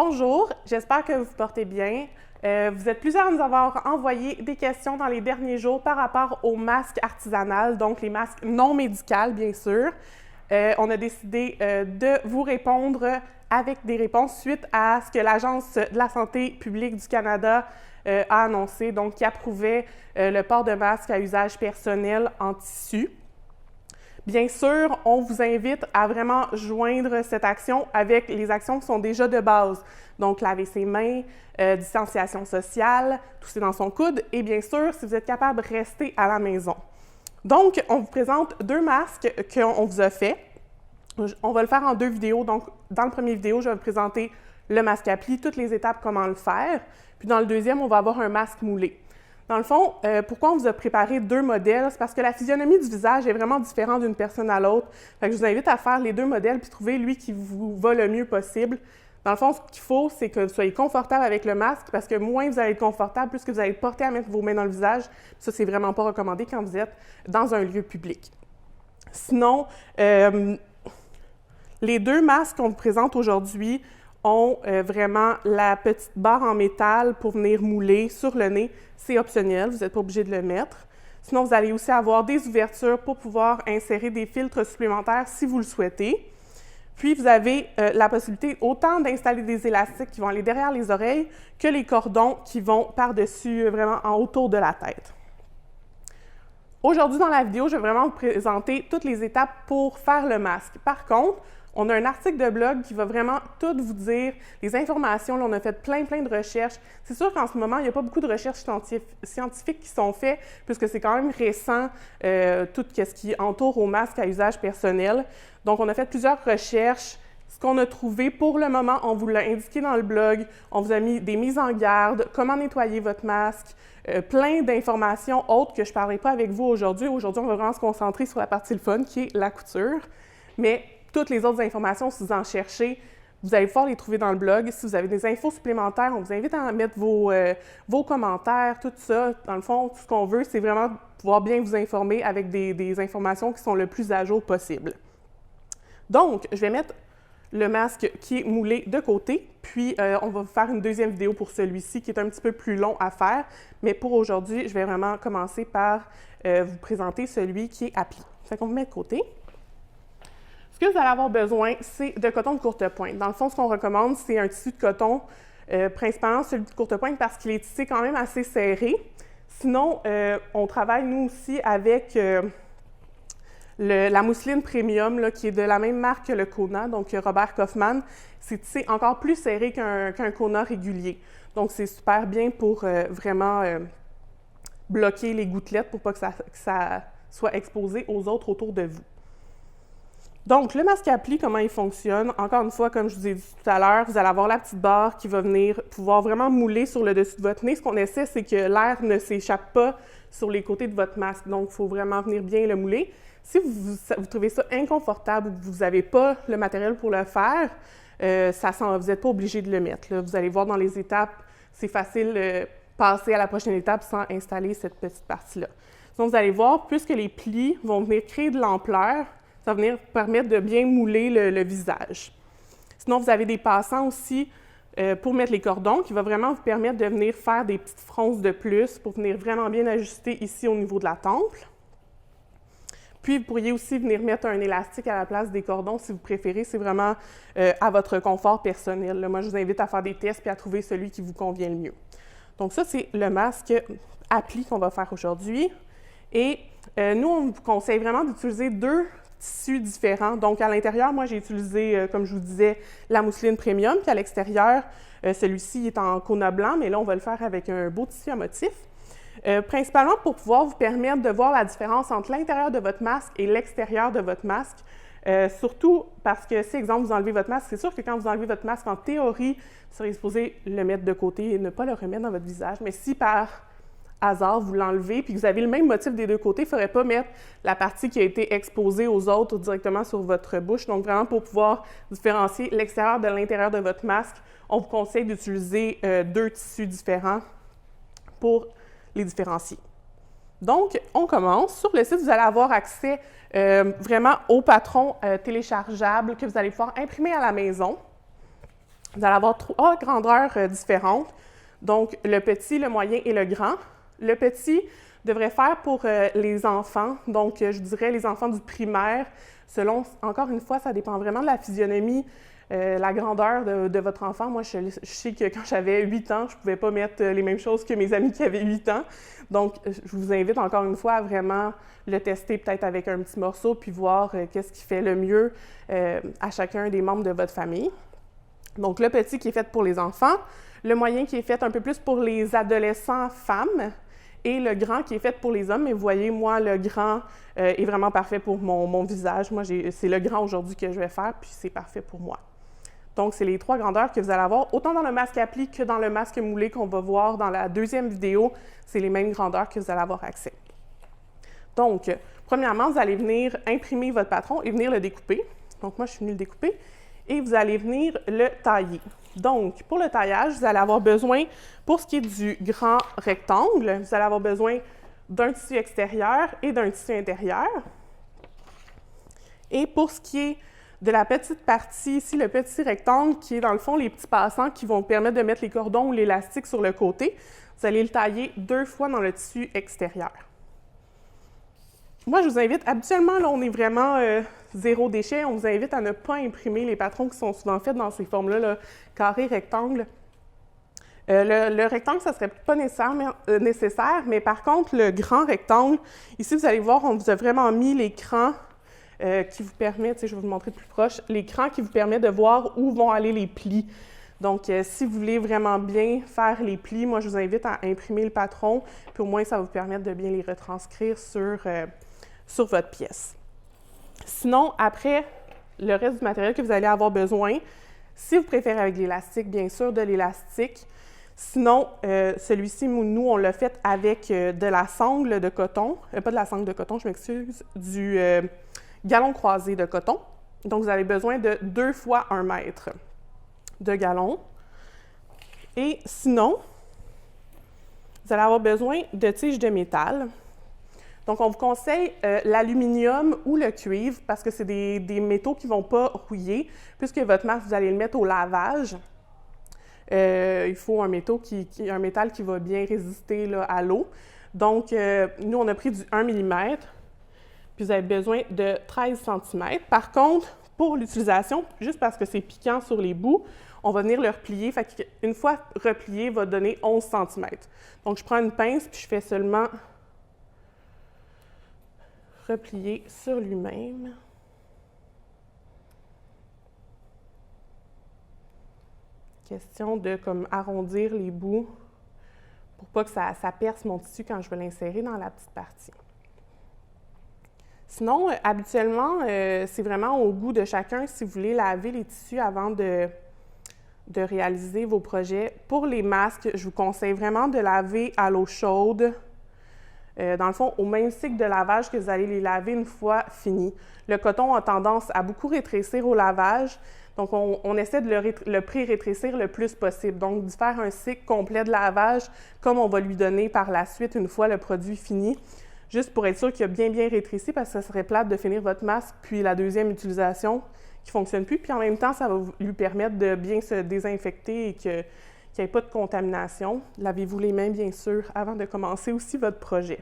Bonjour, j'espère que vous vous portez bien. Vous êtes plusieurs à nous avoir envoyé des questions dans les derniers jours par rapport aux masques artisanales, donc les masques non médicaux, bien sûr. On a décidé de vous répondre avec des réponses suite à ce que l'Agence de la santé publique du Canada a annoncé, donc qui approuvait le port de masques à usage personnel en tissu. Bien sûr, on vous invite à vraiment joindre cette action avec les actions qui sont déjà de base. Donc, laver ses mains, distanciation sociale, tousser dans son coude et bien sûr, si vous êtes capable, rester à la maison. Donc, on vous présente deux masques qu'on vous a fait. On va le faire en deux vidéos. Donc, dans le premier vidéo, je vais vous présenter le masque à plis, toutes les étapes, comment le faire. Puis dans le deuxième, on va avoir un masque moulé. Dans le fond, pourquoi on vous a préparé deux modèles? C'est parce que la physionomie du visage est vraiment différente d'une personne à l'autre. Fait que je vous invite à faire les deux modèles puis trouver lui qui vous va le mieux possible. Dans le fond, ce qu'il faut, c'est que vous soyez confortable avec le masque parce que moins vous allez être confortable, plus que vous allez être porté à mettre vos mains dans le visage. Ça, c'est vraiment pas recommandé quand vous êtes dans un lieu public. Sinon, les deux masques qu'on vous présente aujourd'hui ont vraiment la petite barre en métal pour venir mouler sur le nez. C'est optionnel, vous n'êtes pas obligé de le mettre. Sinon, vous allez aussi avoir des ouvertures pour pouvoir insérer des filtres supplémentaires si vous le souhaitez. Puis, vous avez la possibilité autant d'installer des élastiques qui vont aller derrière les oreilles que les cordons qui vont par-dessus, vraiment en autour de la tête. Aujourd'hui, dans la vidéo, je vais vraiment vous présenter toutes les étapes pour faire le masque. Par contre, on a un article de blog qui va vraiment tout vous dire, les informations. Là, on a fait plein de recherches. C'est sûr qu'en ce moment, il n'y a pas beaucoup de recherches scientifiques qui sont faites, puisque c'est quand même récent, tout ce qui entoure au masque à usage personnel. Donc, on a fait plusieurs recherches. Ce qu'on a trouvé pour le moment, on vous l'a indiqué dans le blog. On vous a mis des mises en garde, comment nettoyer votre masque, plein d'informations autres que je ne parlerai pas avec vous aujourd'hui. Aujourd'hui, on va vraiment se concentrer sur la partie le fun, qui est la couture. Mais toutes les autres informations, si vous en cherchez, vous allez pouvoir les trouver dans le blog. Si vous avez des infos supplémentaires, on vous invite à mettre vos commentaires, tout ça. Dans le fond, tout ce qu'on veut, c'est vraiment pouvoir bien vous informer avec des informations qui sont le plus à jour possible. Donc, je vais mettre le masque qui est moulé de côté, puis on va faire une deuxième vidéo pour celui-ci qui est un petit peu plus long à faire. Mais pour aujourd'hui, je vais vraiment commencer par vous présenter celui qui est à plis. Fait qu'on vous met de côté. Ce que vous allez avoir besoin, c'est de coton de courte pointe. Dans le fond, ce qu'on recommande, c'est un tissu de coton, principalement celui de courte pointe parce qu'il est tissé quand même assez serré. Sinon, on travaille, nous aussi, avec la mousseline premium, là, qui est de la même marque que le Kona, donc Robert Kaufmann. C'est tissé encore plus serré qu'un Kona régulier. Donc, c'est super bien pour vraiment bloquer les gouttelettes pour pas que ça soit exposé aux autres autour de vous. Donc, le masque à plis, comment il fonctionne? Encore une fois, comme je vous ai dit tout à l'heure, vous allez avoir la petite barre qui va venir pouvoir vraiment mouler sur le dessus de votre nez. Ce qu'on essaie, c'est que l'air ne s'échappe pas sur les côtés de votre masque. Donc, il faut vraiment venir bien le mouler. Si vous trouvez ça inconfortable ou que vous n'avez pas le matériel pour le faire, vous n'êtes pas obligé de le mettre. Là. Vous allez voir dans les étapes, c'est facile de passer à la prochaine étape sans installer cette petite partie-là. Donc, vous allez voir, puisque les plis vont venir créer de l'ampleur, ça va venir permettre de bien mouler le visage. Sinon, vous avez des passants aussi pour mettre les cordons qui va vraiment vous permettre de venir faire des petites fronces de plus pour venir vraiment bien ajuster ici au niveau de la temple. Puis, vous pourriez aussi venir mettre un élastique à la place des cordons si vous préférez. C'est vraiment à votre confort personnel. Là, moi, je vous invite à faire des tests puis à trouver celui qui vous convient le mieux. Donc, ça, c'est le masque à plis qu'on va faire aujourd'hui. Et nous, on vous conseille vraiment d'utiliser deux tissus différents. Donc, à l'intérieur, moi, j'ai utilisé, comme je vous disais, la mousseline premium. Puis à l'extérieur, celui-ci est en Kona blanc, mais là, on va le faire avec un beau tissu à motif. Principalement pour pouvoir vous permettre de voir la différence entre l'intérieur de votre masque et l'extérieur de votre masque. Surtout parce que si, exemple, vous enlevez votre masque, c'est sûr que quand vous enlevez votre masque, en théorie, vous seriez supposé le mettre de côté et ne pas le remettre dans votre visage. Mais si par hasard, vous l'enlevez, puis que vous avez le même motif des deux côtés, il ne faudrait pas mettre la partie qui a été exposée aux autres directement sur votre bouche. Donc, vraiment, pour pouvoir différencier l'extérieur de l'intérieur de votre masque, on vous conseille d'utiliser deux tissus différents pour les différencier. Donc, on commence. Sur le site, vous allez avoir accès vraiment au patron téléchargeable que vous allez pouvoir imprimer à la maison. Vous allez avoir 3 grandeurs différentes. Donc, le petit, le moyen et le grand. Le petit devrait faire pour les enfants, donc je dirais les enfants du primaire. Selon, encore une fois, ça dépend vraiment de la physionomie, la grandeur de votre enfant. Moi, je sais que quand j'avais 8 ans, je ne pouvais pas mettre les mêmes choses que mes amis qui avaient 8 ans. Donc, je vous invite encore une fois à vraiment le tester peut-être avec un petit morceau, puis voir qu'est-ce qui fait le mieux à chacun des membres de votre famille. Donc, le petit qui est fait pour les enfants, le moyen qui est fait un peu plus pour les adolescents femmes, et le grand qui est fait pour les hommes. Mais vous voyez, moi, le grand est vraiment parfait pour mon visage. Moi, c'est le grand aujourd'hui que je vais faire, puis c'est parfait pour moi. Donc, c'est les 3 grandeurs que vous allez avoir, autant dans le masque appli que dans le masque moulé qu'on va voir dans la deuxième vidéo. C'est les mêmes grandeurs que vous allez avoir accès. Donc, premièrement, vous allez venir imprimer votre patron et venir le découper. Donc, moi, je suis venue le découper. Et vous allez venir le tailler. Donc, pour le taillage, vous allez avoir besoin, pour ce qui est du grand rectangle, vous allez avoir besoin d'un tissu extérieur et d'un tissu intérieur. Et pour ce qui est de la petite partie ici, le petit rectangle, qui est dans le fond les petits passants qui vont permettre de mettre les cordons ou l'élastique sur le côté, vous allez le tailler 2 fois dans le tissu extérieur. Moi, je vous invite, habituellement, là, on est vraiment zéro déchet. On vous invite à ne pas imprimer les patrons qui sont souvent faits dans ces formes-là, là, carré, rectangle. Le rectangle, ça ne serait pas nécessaire, mais par contre, le grand rectangle, ici, vous allez voir, on vous a vraiment mis l'écran qui vous permet, je vais vous montrer plus proche, l'écran qui vous permet de voir où vont aller les plis. Donc, si vous voulez vraiment bien faire les plis, moi, je vous invite à imprimer le patron, puis au moins, ça va vous permettre de bien les retranscrire sur votre pièce. Sinon, après, le reste du matériel que vous allez avoir besoin, si vous préférez avec l'élastique, bien sûr, de l'élastique. Sinon, celui-ci, nous, on l'a fait avec de la sangle de coton, pas de la sangle de coton, je m'excuse, du galon croisé de coton. Donc, vous avez besoin de 2 fois 1 mètre de galon. Et sinon, vous allez avoir besoin de tiges de métal. Donc, on vous conseille l'aluminium ou le cuivre parce que c'est des métaux qui ne vont pas rouiller. Puisque votre masque, vous allez le mettre au lavage, il faut un métal qui va bien résister là, à l'eau. Donc, nous, on a pris du 1 mm, puis vous avez besoin de 13 cm. Par contre, pour l'utilisation, juste parce que c'est piquant sur les bouts, on va venir le replier. Fait qu'une fois replié, il va donner 11 cm. Donc, je prends une pince, puis je fais seulement replier sur lui-même. Question de comme arrondir les bouts pour pas que ça perce mon tissu quand je vais l'insérer dans la petite partie. Sinon, habituellement, c'est vraiment au goût de chacun si vous voulez laver les tissus avant de réaliser vos projets. Pour les masques, je vous conseille vraiment de laver à l'eau chaude. Dans le fond, au même cycle de lavage que vous allez les laver une fois finis. Le coton a tendance à beaucoup rétrécir au lavage, donc on essaie de le pré-rétrécir le plus possible. Donc, d'y faire un cycle complet de lavage, comme on va lui donner par la suite une fois le produit fini, juste pour être sûr qu'il a bien rétréci, parce que ça serait plate de finir votre masque, puis la deuxième utilisation qui ne fonctionne plus, puis en même temps, ça va lui permettre de bien se désinfecter et qu'il n'y ait pas de contamination. Lavez-vous les mains, bien sûr, avant de commencer aussi votre projet.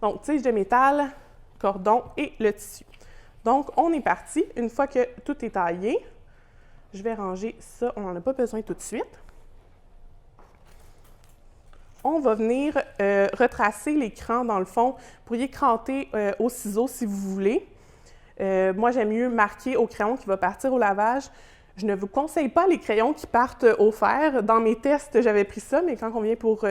Donc, tige de métal, cordon et le tissu. Donc, on est parti. Une fois que tout est taillé, je vais ranger ça. On n'en a pas besoin tout de suite. On va venir retracer l'écran dans le fond. Vous pourriez cranter au ciseau si vous voulez. Moi, j'aime mieux marquer au crayon qui va partir au lavage. Je ne vous conseille pas les crayons qui partent au fer. Dans mes tests, j'avais pris ça, mais quand on vient pour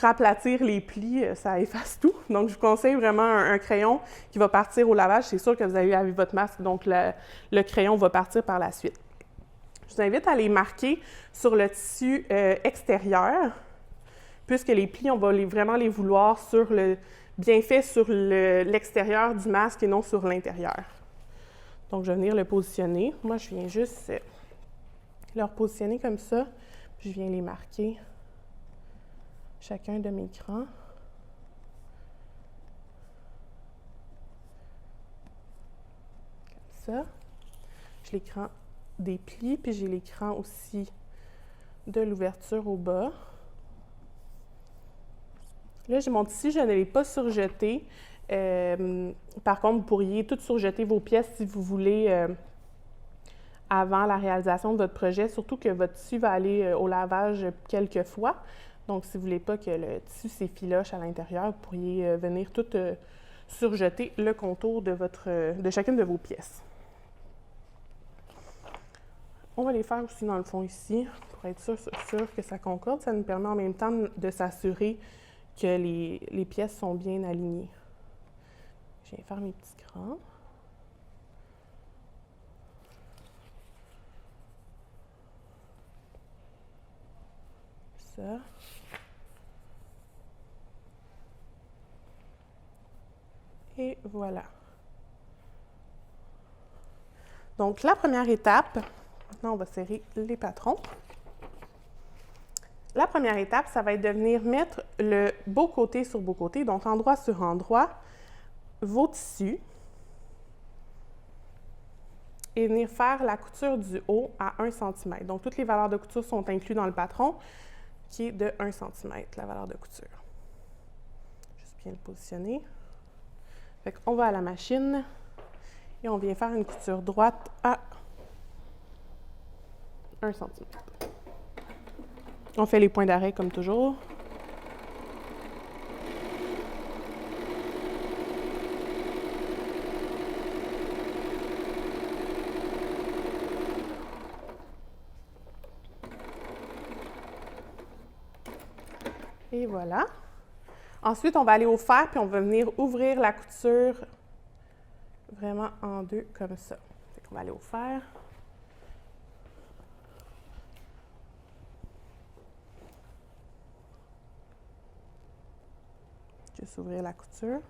raplatir les plis, ça efface tout. Donc, je vous conseille vraiment un crayon qui va partir au lavage. C'est sûr que vous allez laver votre masque, donc le crayon va partir par la suite. Je vous invite à les marquer sur le tissu extérieur, puisque les plis, on va vraiment les vouloir bien fait sur l'extérieur du masque et non sur l'intérieur. Donc, je vais venir le positionner. Moi, je viens juste le repositionner comme ça, puis je viens les marquer chacun de mes crans. Comme ça. Je les crans des plis, puis j'ai l'écran aussi de l'ouverture au bas. Là, j'ai mon tissu, je ne l'ai pas surjeté. Par contre, vous pourriez tout surjeter vos pièces si vous voulez avant la réalisation de votre projet, surtout que votre tissu va aller au lavage quelques fois. Donc, si vous ne voulez pas que le tissu s'effiloche à l'intérieur, vous pourriez venir tout surjeter le contour de chacune de vos pièces. On va les faire aussi dans le fond ici, pour être sûr que ça concorde. Ça nous permet en même temps de s'assurer que les pièces sont bien alignées. Je viens faire mes petits crans. Ça. Et voilà. Donc, la première étape, maintenant on va serrer les patrons. La première étape, ça va être de venir mettre le beau côté sur beau côté, donc endroit sur endroit, vos tissus, et venir faire la couture du haut à 1 cm. Donc, toutes les valeurs de couture sont incluses dans le patron, qui est de 1 cm, la valeur de couture. Juste bien le positionner. Fait qu'on va à la machine et on vient faire une couture droite à 1 cm. On fait les points d'arrêt comme toujours. Et voilà. Ensuite, on va aller au fer, puis on va venir ouvrir la couture vraiment en deux, comme ça. Fait qu'on va aller au fer. Juste ouvrir la couture.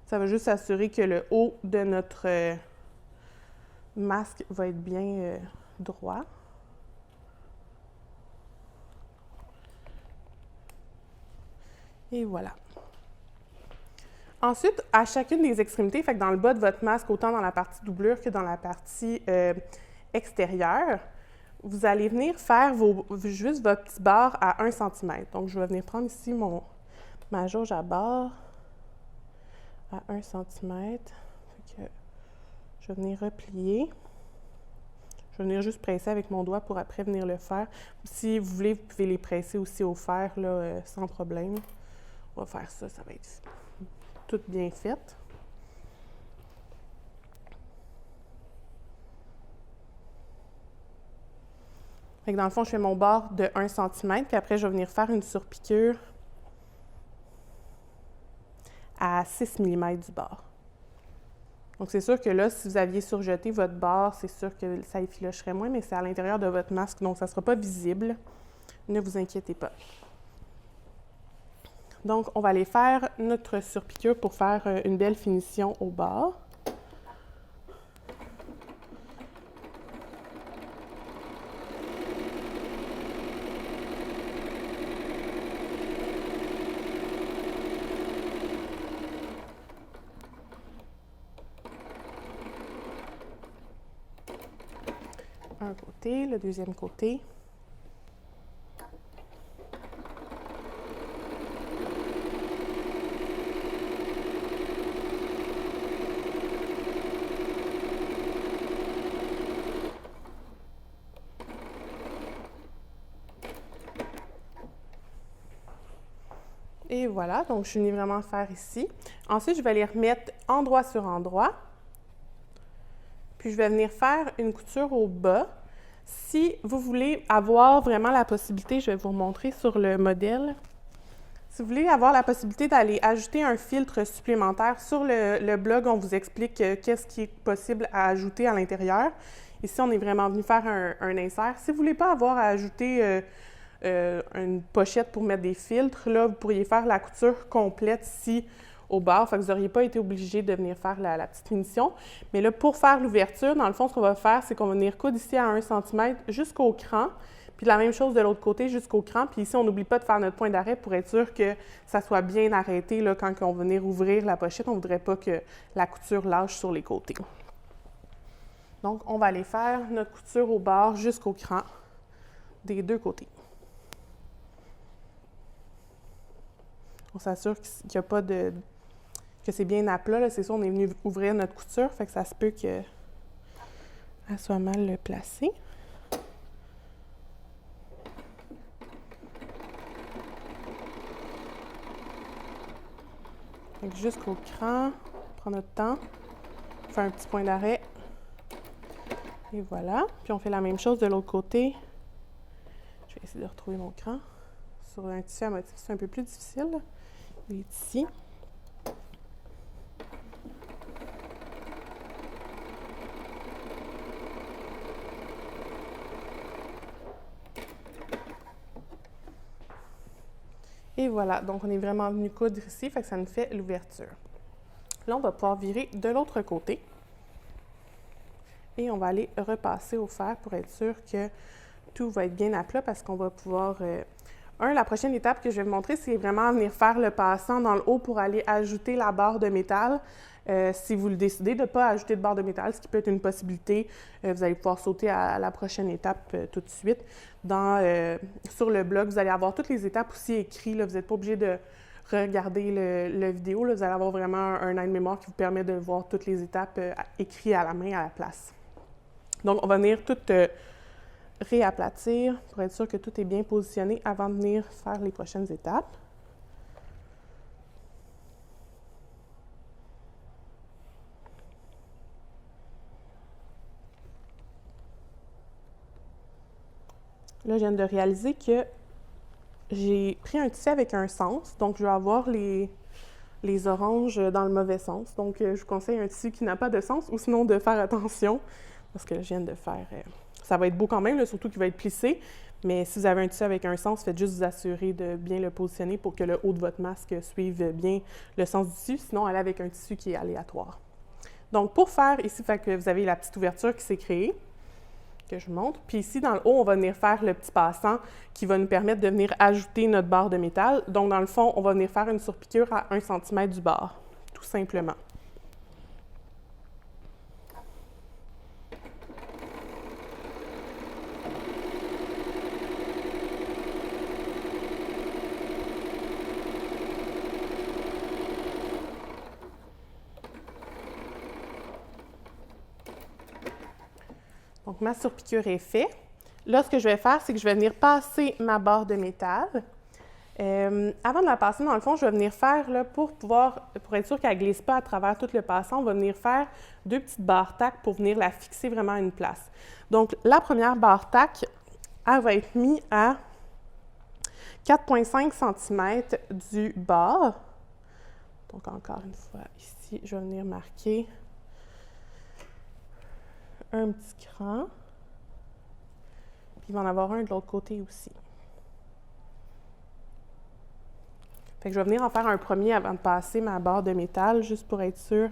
Ça va juste assurer que le haut de notre masque va être bien droit. Et voilà. Ensuite, à chacune des extrémités, fait que dans le bas de votre masque, autant dans la partie doublure que dans la partie extérieure, vous allez venir faire juste votre petit barre à 1 cm. Donc, je vais venir prendre ici ma jauge à barre à 1 cm. Je vais venir replier. Je vais venir juste presser avec mon doigt pour après venir le faire. Si vous voulez, vous pouvez les presser aussi au fer là, sans problème. On va faire ça, ça va être tout bien fait. Fait que dans le fond, je fais mon bord de 1 cm, puis après, je vais venir faire une surpiqûre à 6 mm du bord. Donc, c'est sûr que là, si vous aviez surjeté votre bord, c'est sûr que ça effilocherait moins, mais c'est à l'intérieur de votre masque, donc ça ne sera pas visible. Ne vous inquiétez pas. Donc, on va aller faire notre surpiqûre pour faire une belle finition au bord. Un côté, le deuxième côté. Et voilà, donc je suis venue vraiment faire ici. Ensuite, je vais les remettre endroit sur endroit. Puis je vais venir faire une couture au bas. Si vous voulez avoir vraiment la possibilité, je vais vous montrer sur le modèle. Si vous voulez avoir la possibilité d'aller ajouter un filtre supplémentaire, sur le blog, on vous explique qu'est-ce qui est possible à ajouter à l'intérieur. Ici, on est vraiment venu faire un insert. Si vous ne voulez pas avoir à ajouter une pochette pour mettre des filtres, là, vous pourriez faire la couture complète ici au bord. Fait que vous n'auriez pas été obligé de venir faire la petite finition. Mais là, pour faire l'ouverture, dans le fond, ce qu'on va faire, c'est qu'on va venir coudre ici à 1 cm jusqu'au cran. Puis la même chose de l'autre côté jusqu'au cran. Puis ici, on n'oublie pas de faire notre point d'arrêt pour être sûr que ça soit bien arrêté là, quand on va venir ouvrir la pochette. On ne voudrait pas que la couture lâche sur les côtés. Donc, on va aller faire notre couture au bord jusqu'au cran des deux côtés. On s'assure qu'il n'y a pas de... que c'est bien à plat. C'est sûr, on est venu ouvrir notre couture, fait que ça se peut qu'elle soit mal placée. Jusqu'au cran, on prend notre temps, on fait un petit point d'arrêt. Et voilà. Puis on fait la même chose de l'autre côté. Je vais essayer de retrouver mon cran. Sur un tissu à motif, c'est un peu plus difficile. Il est ici. Et voilà, donc on est vraiment venu coudre ici, fait que ça nous fait l'ouverture. Là, on va pouvoir virer de l'autre côté. Et on va aller repasser au fer pour être sûr que tout va être bien à plat parce qu'on va pouvoir... la prochaine étape que je vais vous montrer, c'est vraiment venir faire le passant dans le haut pour aller ajouter la barre de métal. Si vous le décidez de ne pas ajouter de barre de métal, ce qui peut être une possibilité, vous allez pouvoir sauter à la prochaine étape tout de suite. Sur le blog, vous allez avoir toutes les étapes aussi écrites. Vous n'êtes pas obligé de regarder le vidéo. Là, vous allez avoir vraiment un aide-mémoire qui vous permet de voir toutes les étapes écrites à la main à la place. Donc, on va venir tout réaplatir pour être sûr que tout est bien positionné avant de venir faire les prochaines étapes. Là, je viens de réaliser que j'ai pris un tissu avec un sens, donc je vais avoir les oranges dans le mauvais sens. Donc, je vous conseille un tissu qui n'a pas de sens ou sinon de faire attention parce que là, je viens de faire... ça va être beau quand même, là, surtout qu'il va être plissé, mais si vous avez un tissu avec un sens, faites juste vous assurer de bien le positionner pour que le haut de votre masque suive bien le sens du tissu, sinon allez avec un tissu qui est aléatoire. Donc, pour faire ici, fait que vous avez la petite ouverture qui s'est créée, que je vous montre. Puis ici, dans le haut, on va venir faire le petit passant qui va nous permettre de venir ajouter notre barre de métal. Donc, dans le fond, on va venir faire une surpiqûre à 1 cm du bord, tout simplement. Donc, ma surpiqûre est faite. Là, ce que je vais faire, c'est que je vais venir passer ma barre de métal. Avant de la passer, dans le fond, je vais venir faire, là, pour être sûr qu'elle ne glisse pas à travers tout le passant, on va venir faire 2 petites barres tac pour venir la fixer vraiment à une place. Donc, la première barre tac, elle va être mise à 4,5 cm du bord. Donc, encore une fois, ici, je vais venir marquer un petit cran. Puis, il va en avoir un de l'autre côté aussi. Fait que je vais venir en faire un premier avant de passer ma barre de métal, juste pour être sûr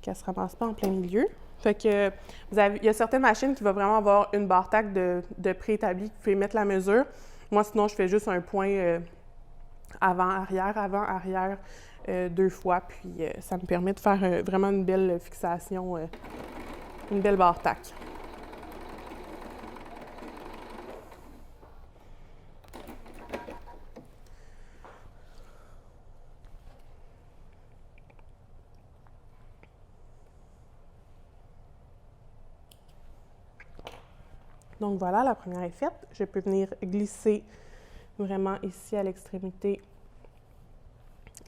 qu'elle ne se ramasse pas en plein milieu. Fait que il y a certaines machines qui vont vraiment avoir une barre tac de préétabli, qui pouvez mettre la mesure. Moi, sinon, je fais juste un point avant-arrière 2 fois, puis ça me permet de faire vraiment une belle fixation, une belle barre tac. Donc voilà, la première est faite. Je peux venir glisser vraiment ici à l'extrémité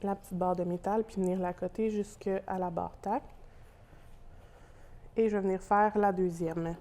la petite barre de métal, puis venir la coter jusqu'à la barre tac. Et je vais venir faire la deuxième.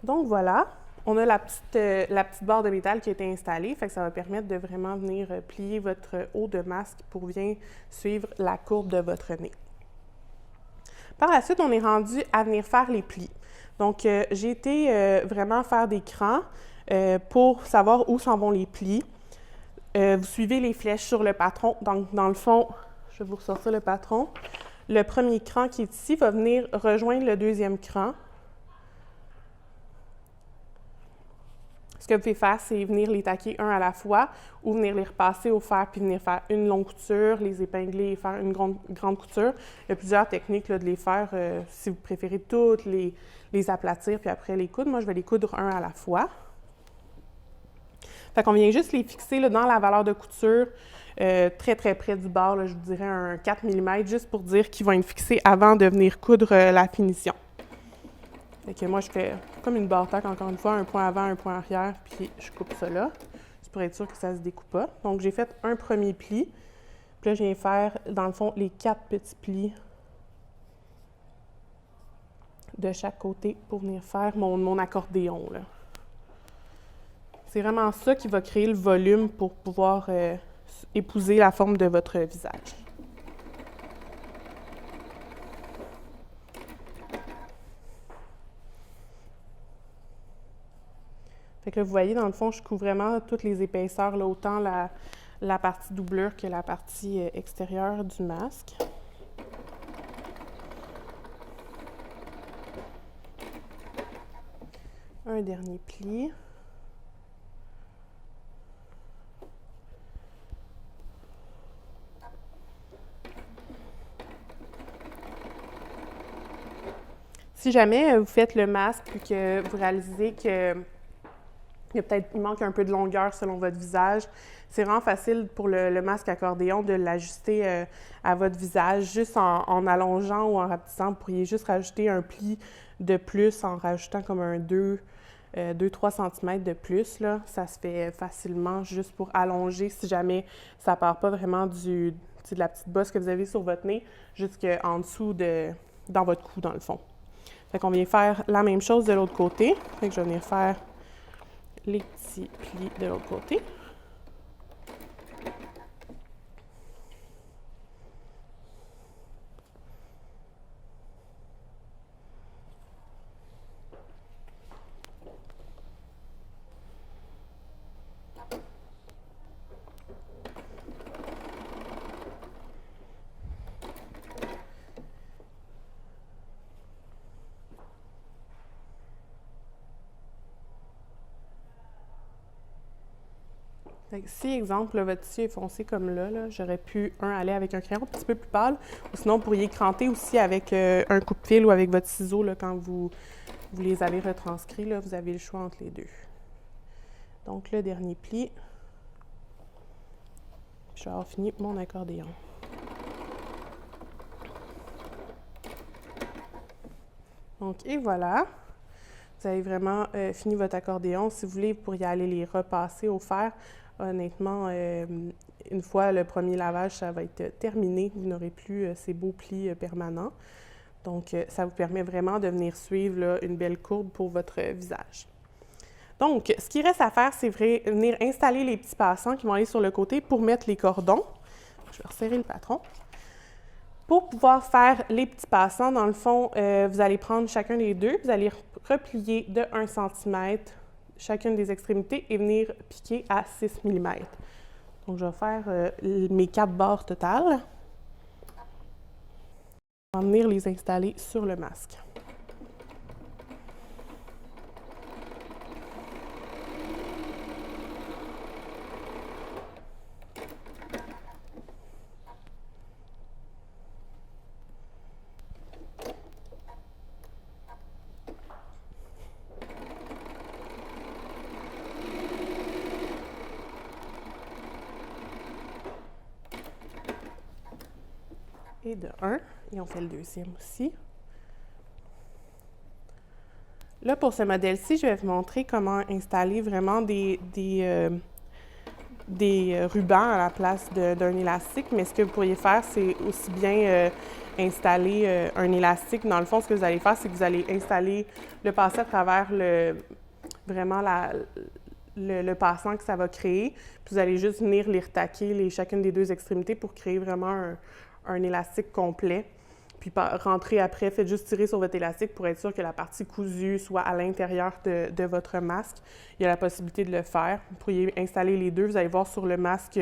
Donc voilà, on a la petite barre de métal qui a été installée, fait que ça va permettre de vraiment venir plier votre haut de masque pour bien suivre la courbe de votre nez. Par la suite, on est rendu à venir faire les plis. Donc, j'ai été vraiment faire des crans pour savoir où s'en vont les plis. Vous suivez les flèches sur le patron. Donc, dans le fond, je vais vous ressortir le patron. Le premier cran qui est ici va venir rejoindre le deuxième cran. Ce que vous pouvez faire, c'est venir les taquer un à la fois ou venir les repasser au fer puis venir faire une longue couture, les épingler et faire une grande couture. Il y a plusieurs techniques là, de les faire si vous préférez toutes les aplatir puis après les coudre. Moi, je vais les coudre un à la fois. Fait qu'on vient juste les fixer là, dans la valeur de couture, très près du bord, là, je vous dirais un 4 mm, juste pour dire qu'ils vont être fixés avant de venir coudre la finition. Fait que moi, je fais comme une barre tac, encore une fois, un point avant, un point arrière, puis je coupe ça là. C'est pour être sûr que ça ne se découpe pas. Donc, j'ai fait un premier pli. Puis là, je viens faire, dans le fond, les 4 petits plis de chaque côté pour venir faire mon accordéon, là. C'est vraiment ça qui va créer le volume pour pouvoir épouser la forme de votre visage. Fait que là, vous voyez, dans le fond, je couvre vraiment toutes les épaisseurs, là, autant la partie doublure que la partie extérieure du masque. Un dernier pli. Si jamais vous faites le masque et que vous réalisez que il manque un peu de longueur selon votre visage, c'est vraiment facile pour le masque accordéon de l'ajuster à votre visage. Juste en allongeant ou en rapetissant, vous pourriez juste rajouter un pli de plus en rajoutant comme un 2-3 cm de plus. Là. Ça se fait facilement juste pour allonger si jamais ça ne part pas vraiment de la petite bosse que vous avez sur votre nez jusqu'en dessous dans votre cou, dans le fond. Fait qu'on vient faire la même chose de l'autre côté. Fait que je vais venir faire les petits plis de l'autre côté. Si, exemple, là, votre tissu est foncé comme là, j'aurais pu, aller avec un crayon un petit peu plus pâle, ou sinon, vous pourriez cranter aussi avec un coupe-fil ou avec votre ciseau là, quand vous les avez retranscrits. Là, vous avez le choix entre les deux. Donc, le dernier pli. Je vais avoir fini mon accordéon. Donc, et voilà. Vous avez vraiment fini votre accordéon. Si vous voulez, vous pourriez aller les repasser au fer. Honnêtement, une fois le premier lavage, ça va être terminé. Vous n'aurez plus ces beaux plis permanents. Donc, ça vous permet vraiment de venir suivre là, une belle courbe pour votre visage. Donc, ce qui reste à faire, c'est venir installer les petits passants qui vont aller sur le côté pour mettre les cordons. Je vais resserrer le patron. Pour pouvoir faire les petits passants, dans le fond, vous allez prendre chacun des deux, vous allez replier de 1 cm chacune des extrémités et venir piquer à 6 mm. Donc, je vais faire mes 4 barres totales. On va venir les installer sur le masque. Et de 1, et on fait le deuxième aussi. Là, pour ce modèle-ci, je vais vous montrer comment installer vraiment des rubans à la place d'un élastique, mais ce que vous pourriez faire, c'est aussi bien installer un élastique. Dans le fond, ce que vous allez faire, c'est que vous allez installer le passé à travers vraiment le passant que ça va créer, puis vous allez juste venir les retaquer chacune des deux extrémités pour créer vraiment un élastique complet. puis rentrez après, faites juste tirer sur votre élastique pour être sûr que la partie cousue soit à l'intérieur de votre masque. Il y a la possibilité de le faire. Vous pourriez installer les deux. Vous allez voir sur le masque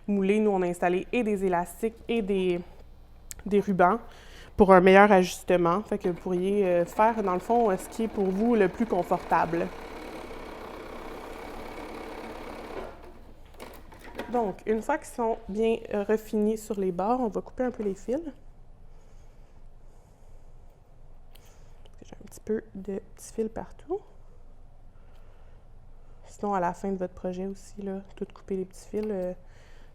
moulé, nous on a installé et des élastiques et des rubans pour un meilleur ajustement. Fait que vous pourriez faire dans le fond ce qui est pour vous le plus confortable. Donc, une fois qu'ils sont bien refinis sur les bords, on va couper un peu les fils. J'ai un petit peu de petits fils partout. Sinon, à la fin de votre projet aussi, là, tout couper les petits fils,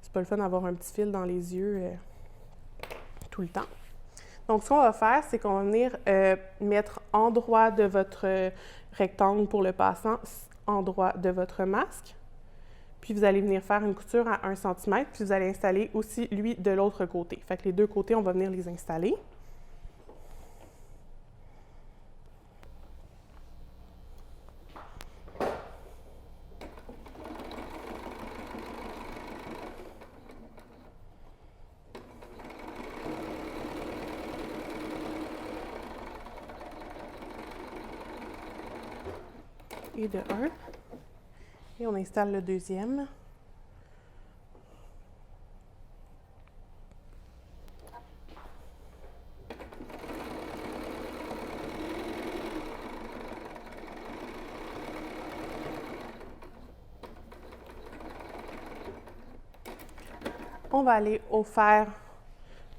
c'est pas le fun d'avoir un petit fil dans les yeux tout le temps. Donc, ce qu'on va faire, c'est qu'on va venir mettre en droit de votre rectangle pour le passant, en droit de votre masque. Puis, vous allez venir faire une couture à 1 cm, puis vous allez installer aussi, lui, de l'autre côté. Fait que les deux côtés, on va venir les installer. Et de 1. Et on installe le deuxième. On va aller au fer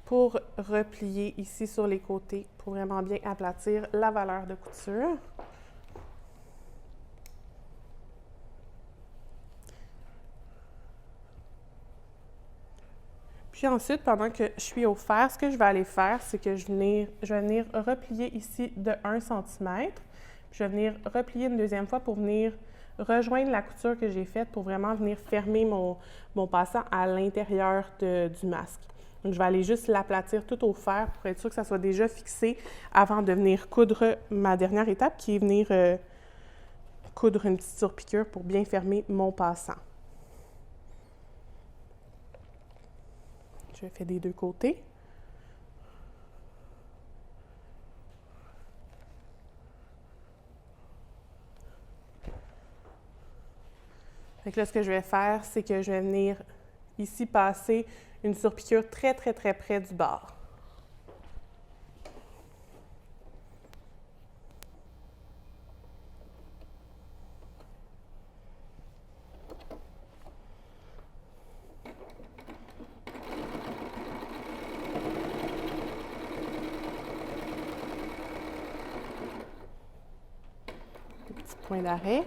pour replier ici sur les côtés pour vraiment bien aplatir la valeur de couture. Puis ensuite, pendant que je suis au fer, ce que je vais aller faire, c'est que je vais venir replier ici de 1 cm. Puis je vais venir replier une deuxième fois pour venir rejoindre la couture que j'ai faite pour vraiment venir fermer mon passant à l'intérieur du masque. Donc, je vais aller juste l'aplatir tout au fer pour être sûr que ça soit déjà fixé avant de venir coudre ma dernière étape qui est venir coudre une petite surpiqûre pour bien fermer mon passant. Je fais des deux côtés. Fait que là, ce que je vais faire, c'est que je vais venir ici passer une surpiqûre très, très, très près du bord. Point d'arrêt.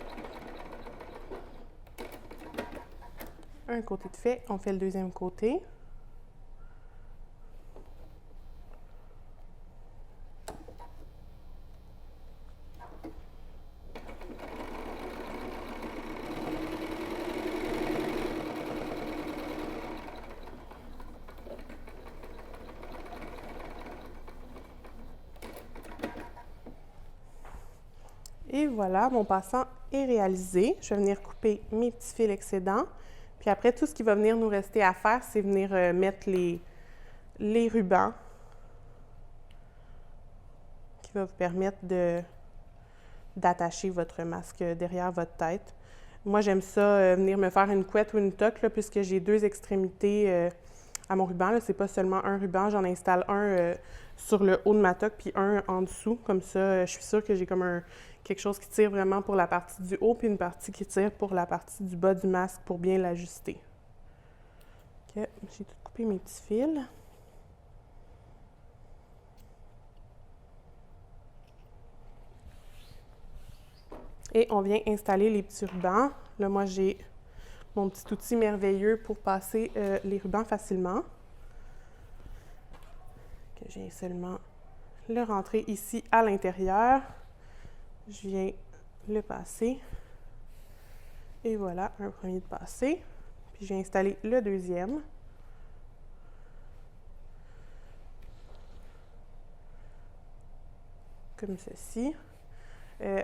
Un côté de fait, on fait le deuxième côté. Et voilà, mon passant est réalisé. Je vais venir couper mes petits fils excédents. Puis après, tout ce qui va venir nous rester à faire, c'est venir mettre les rubans qui va vous permettre d'attacher votre masque derrière votre tête. Moi, j'aime ça, venir me faire une couette ou une toque, là, puisque j'ai deux extrémités à mon ruban. Ce n'est pas seulement un ruban, j'en installe un sur le haut de ma toque, puis un en dessous. Comme ça, je suis sûre que j'ai comme quelque chose qui tire vraiment pour la partie du haut, puis une partie qui tire pour la partie du bas du masque pour bien l'ajuster. OK, j'ai tout coupé mes petits fils. Et on vient installer les petits rubans. Là, moi, j'ai mon petit outil merveilleux pour passer les rubans facilement. Que j'ai seulement le rentrer ici à l'intérieur. Je viens le passer. Et voilà, un premier de passé. Puis je viens installer le deuxième. Comme ceci.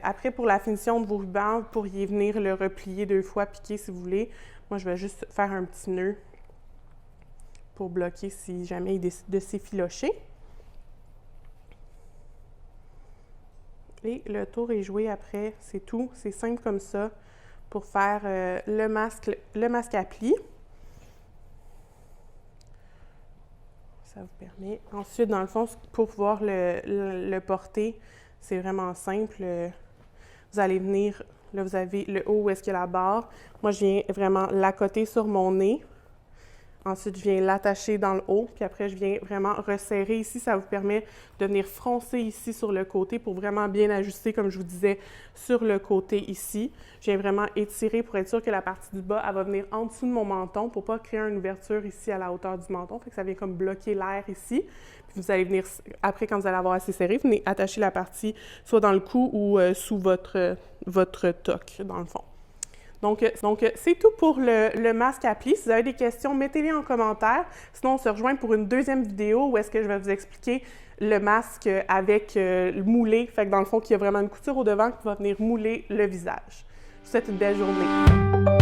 Après, pour la finition de vos rubans, vous pourriez venir le replier 2 fois, piquer si vous voulez. Moi, je vais juste faire un petit nœud pour bloquer si jamais il décide de s'effilocher. Et le tour est joué après, c'est tout. C'est simple comme ça pour faire le masque à plis. Ça vous permet. Ensuite, dans le fond, pour pouvoir le porter, c'est vraiment simple. Vous allez venir, là, vous avez le haut où est-ce qu'il y a la barre. Moi, je viens vraiment l'accoter sur mon nez. Ensuite, je viens l'attacher dans le haut, puis après, je viens vraiment resserrer ici. Ça vous permet de venir froncer ici sur le côté pour vraiment bien ajuster, comme je vous disais, sur le côté ici. Je viens vraiment étirer pour être sûr que la partie du bas, elle va venir en dessous de mon menton pour pas créer une ouverture ici à la hauteur du menton. Fait que ça vient comme bloquer l'air ici. Puis vous allez venir, après, quand vous allez avoir assez serré, vous venez attacher la partie soit dans le cou ou sous votre toque, dans le fond. Donc c'est tout pour le masque à plis. Si vous avez des questions, mettez-les en commentaire. Sinon, on se rejoint pour une deuxième vidéo où est-ce que je vais vous expliquer le masque avec le moulé. Fait que dans le fond, il y a vraiment une couture au devant qui va venir mouler le visage. Je vous souhaite une belle journée.